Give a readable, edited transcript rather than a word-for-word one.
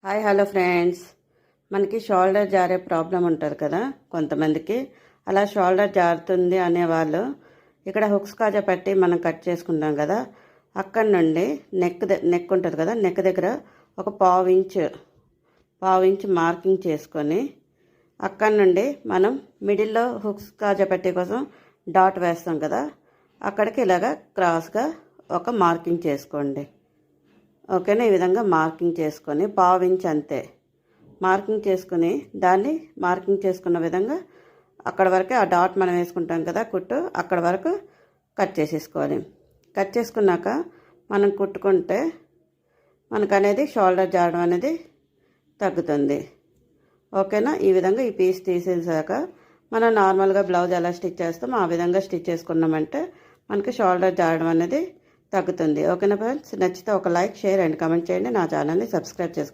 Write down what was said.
Hi hello friends. మనకి shoulder జారే problem ఉంటుంది కదా కొంతమందికి. అలా షోల్డర్ జారుతుంది అనేవాళ్ళు ఇక్కడ హుక్స్ కాజా పెట్టి మనం కట్ చేసుకుంటాం కదా, అక్కడ నుండి నెక్ ఉంటుంది కదా, నెక్ దగ్గర ఒక పావు ఇంచ్ మార్కింగ్ చేసుకొని అక్కడ నుండి మనం మిడిల్లో హుక్స్ కాజా పెట్టి కోసం డాట్ వేస్తాం కదా, అక్కడికి ఇలాగా క్రాస్గా ఒక మార్కింగ్ చేసుకోండి. ఓకేనా. ఈ విధంగా మార్కింగ్ చేసుకొని పావు ఇంచ్ అంతే మార్కింగ్ చేసుకుని దాన్ని మార్కింగ్ చేసుకున్న విధంగా అక్కడ వరకే ఆ డాట్ మనం వేసుకుంటాం కదా కుట్టు, అక్కడ వరకు కట్ చేసేసుకోవాలి. కట్ చేసుకున్నాక మనం కుట్టుకుంటే మనకు అనేది షోల్డర్ జారడం అనేది తగ్గుతుంది. ఓకేనా. ఈ విధంగా ఈ పీస్ తీసేసాక మనం నార్మల్గా బ్లౌజ్ ఎలా స్టిచ్ చేస్తామో ఆ విధంగా స్టిచ్ చేసుకున్నామంటే మనకి షోల్డర్ జారడం అనేది తగ్గుతుంది. ఓకేనా ఫ్రెండ్స్. నచ్చితే ఒక లైక్, షేర్ అండ్ కామెంట్ చేయండి. నా ఛానల్ని సబ్స్క్రైబ్ చేసుకోండి.